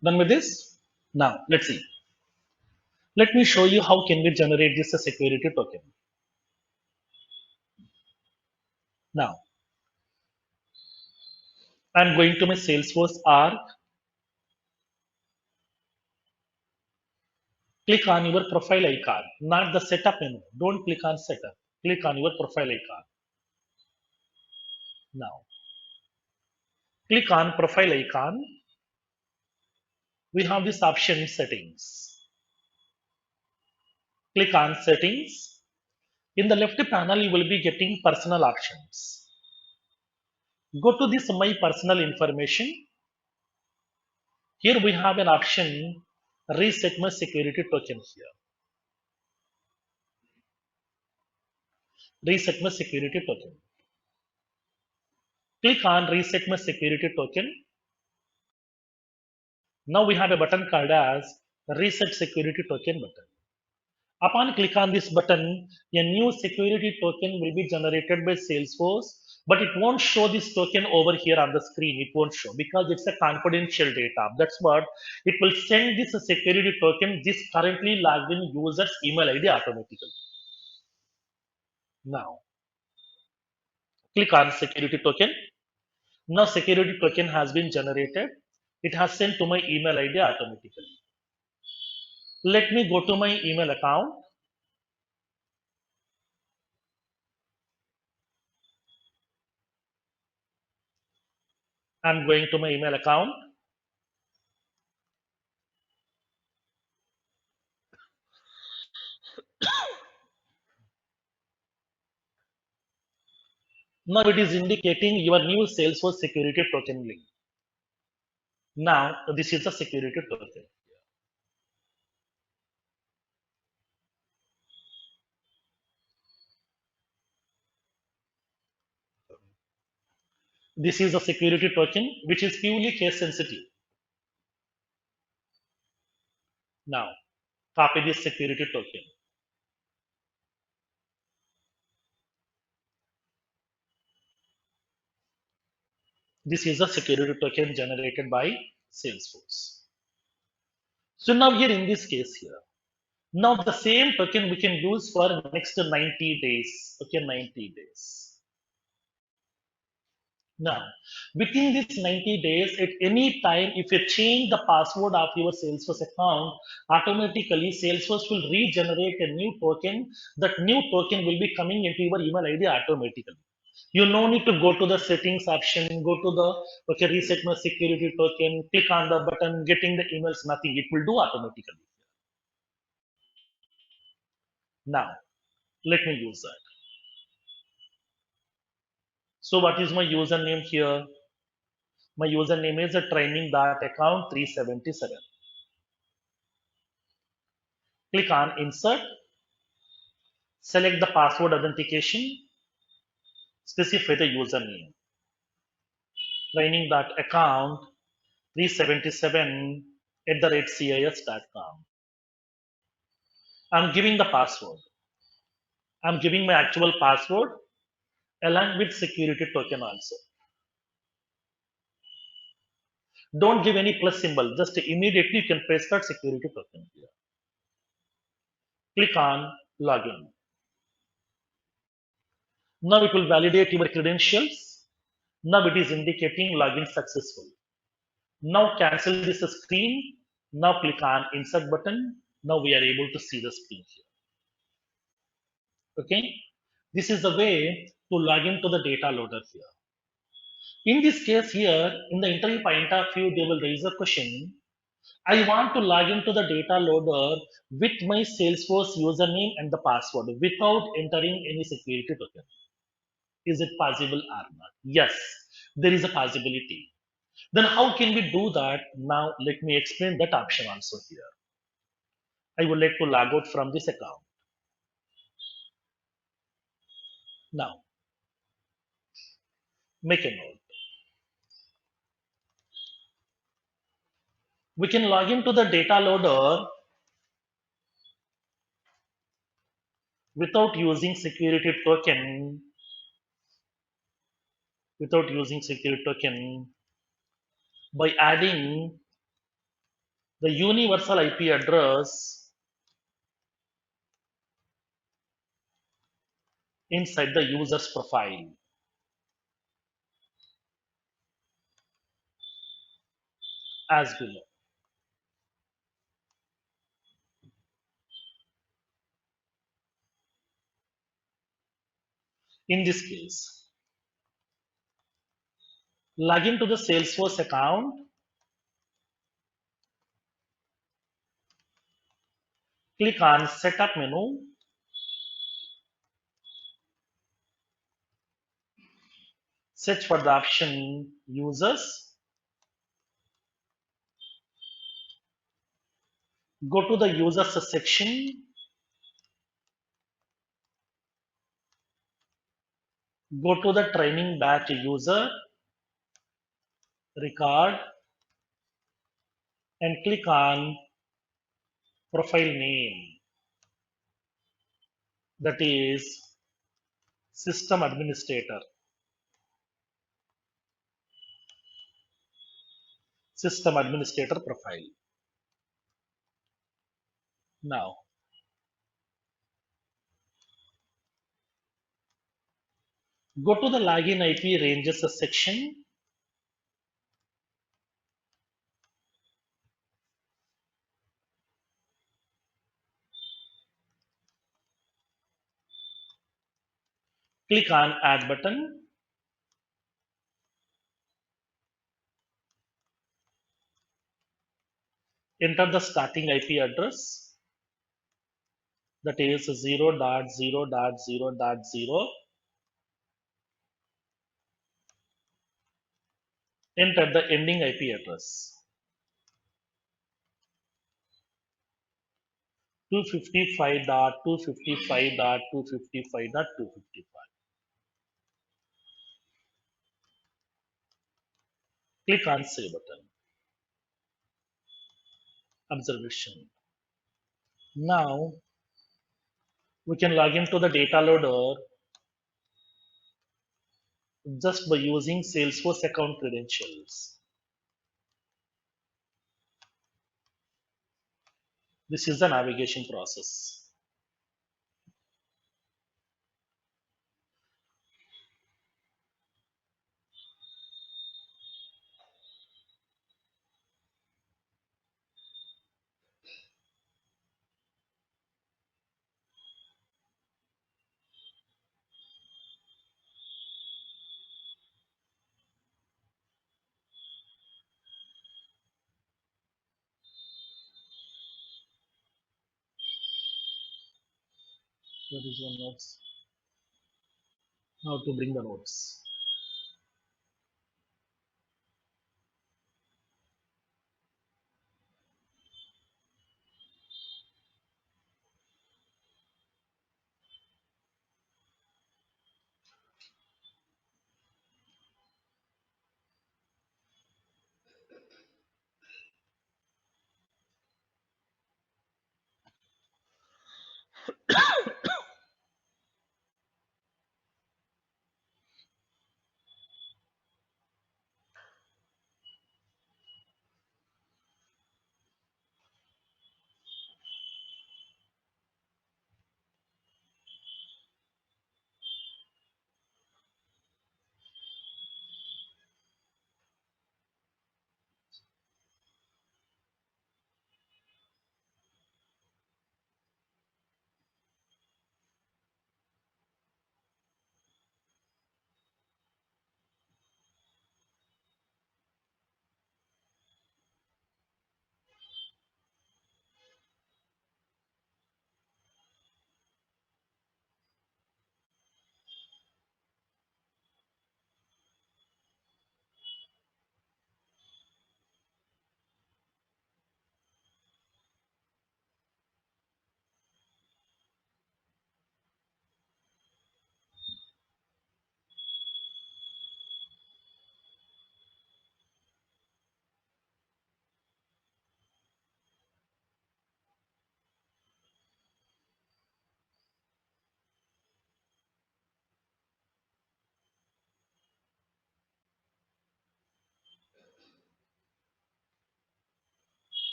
Done with this? Now let's see. Let me show you how can we generate this a security token. Now I'm going to my Salesforce arc. Click on your profile icon, not the setup menu. Don't click on setup. Click on your profile icon. Now click on profile icon. We have this option settings. Click on settings. In the left panel, you will be getting personal options. Go to this my personal information. Here we have an option reset my security token here. Reset my security token. Click on reset my security token. Now we have a button called as reset security token button. Upon click on this button, a new security token will be generated by Salesforce, but it won't show this token over here on the screen. It won't show because it's a confidential data. That's what it will send this security token, this currently logged in user's email ID automatically. Now, click on security token. Now, security token has been generated. It has sent to my email ID automatically. Let me go to my email account. I'm going to my email account. Now it is indicating your new Salesforce security token link. Now this is the security token. This is a security token which is purely case sensitive. Now copy this security token. This is a security token generated by Salesforce. So now here in this case here, now the same token we can use for next 90 days. Okay, 90 days. Now, within this 90 days, at any time, if you change the password of your Salesforce account, automatically Salesforce will regenerate a new token. That new token will be coming into your email ID automatically. You no need to go to the settings option, go to the okay, reset my security token, click on the button, getting the emails, nothing. It will do automatically. Now, let me use that. So, what is my username here? My username is a training.account 377. Click on insert, select the password authentication, specify the username, training.account 377 @cis.com. I'm giving the password. I'm giving my actual password along with security token also. Don't give any plus symbol, just immediately you can paste that security token here. Click on login. Now it will validate your credentials. Now it is indicating login successful. Now cancel this screen. Now click on insert button. Now we are able to see the screen here. Okay. This is the way to log into the data loader here. In this case here, in the interview point of view, they will raise a question. I want to log into the data loader with my Salesforce username and the password without entering any security token. Is it possible or not? Yes, there is a possibility. Then how can we do that? Now let me explain that option also here. I would like to log out from this account. Now, make a note. We can log into the data loader without using security token, without using security token by adding the universal IP address inside the user's profile as below. In this case, log into the Salesforce account, click on Setup menu, search for the option Users, Go to the users section, go to the training batch user, record, and click on profile name, that is system administrator, system administrator profile. Now, go to the login IP ranges section, click on add button, enter the starting IP address, that is 0.0.0.0. Enter the ending IP address, 255.255.255.255. Click on save button. Observation. Now we can log into the data loader just by using Salesforce account credentials. This is the navigation process. There is one notes. How to bring the notes.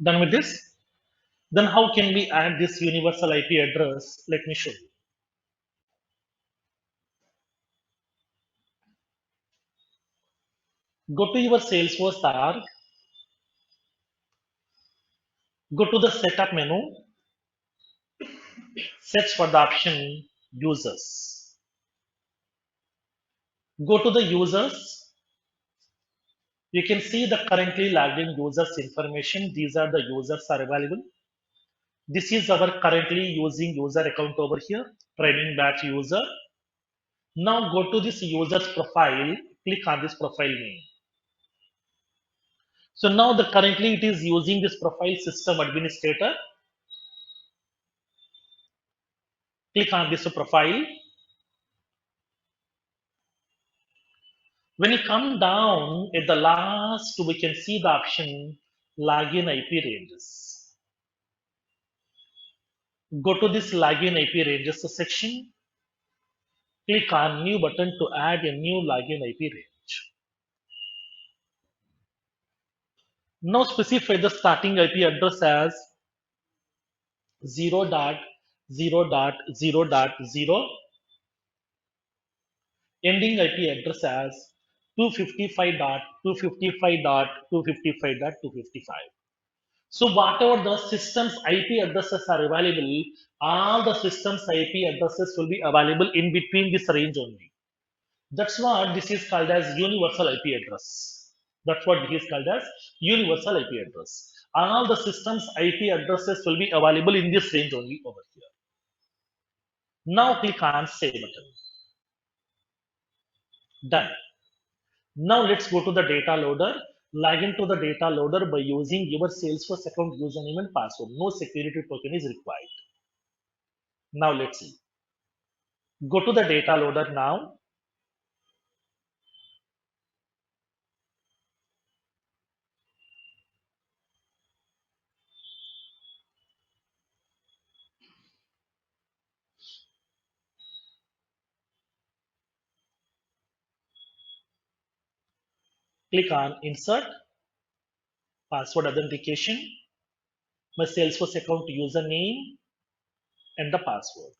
Done with this? Then how can we add this universal IP address? Let me show you. Go to your Salesforce tab, go to the setup menu, search for the option users. Go to the users. You can see the currently logged in users information. These are the users are available. This is our currently using user account over here, training batch user. Now go to this user's profile, click on this profile name. So now the currently it is using this profile system administrator. Click on this profile. When you come down at the last, we can see the option login IP ranges. Go to this login IP ranges section. Click on new button to add a new login IP range. Now specify the starting IP address as 0.0.0.0, ending IP address as 255.255.255.255. So whatever the system's IP addresses are available, all the system's IP addresses will be available in between this range only. That's what this is called as universal IP address. That's what this is called as universal IP address. All the system's IP addresses will be available in this range only over here. Now click on Save button. Done. Now let's go to the data loader. Log into the data loader by using your Salesforce account username and password. No security token is required. Now let's see. Go to the data loader now. Click on Insert, Password Authentication, my Salesforce account username and the password.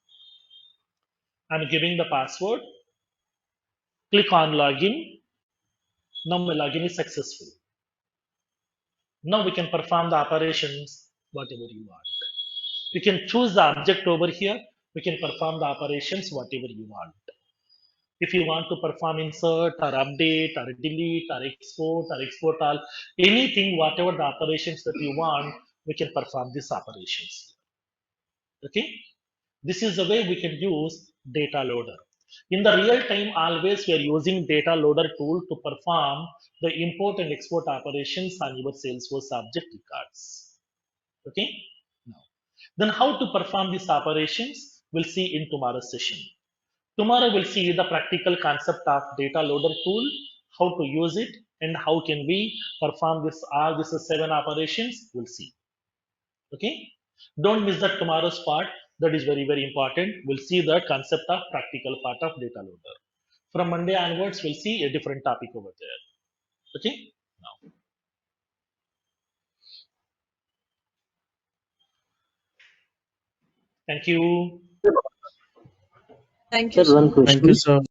I'm giving the password. Click on Login. Now my login is successful. Now we can perform the operations whatever you want. You can choose the object over here. We can perform the operations whatever you want. If you want to perform insert or update or delete or export all, anything, whatever the operations that you want, we can perform these operations. Okay. This is the way we can use data loader. In the real time, always we are using data loader tool to perform the import and export operations on your Salesforce object records. Okay. Now, then how to perform these operations, we'll see in tomorrow's session. Tomorrow we'll see the practical concept of data loader tool, how to use it, and how can we perform this all these 7 operations. We'll see. Okay. Don't miss that tomorrow's part. That is very, very important. We'll see the concept of practical part of data loader. From Monday onwards, we'll see a different topic over there. Okay. Now, thank you.
Thank you
Sir,
so
one
much.
Thank you,
question.
sir.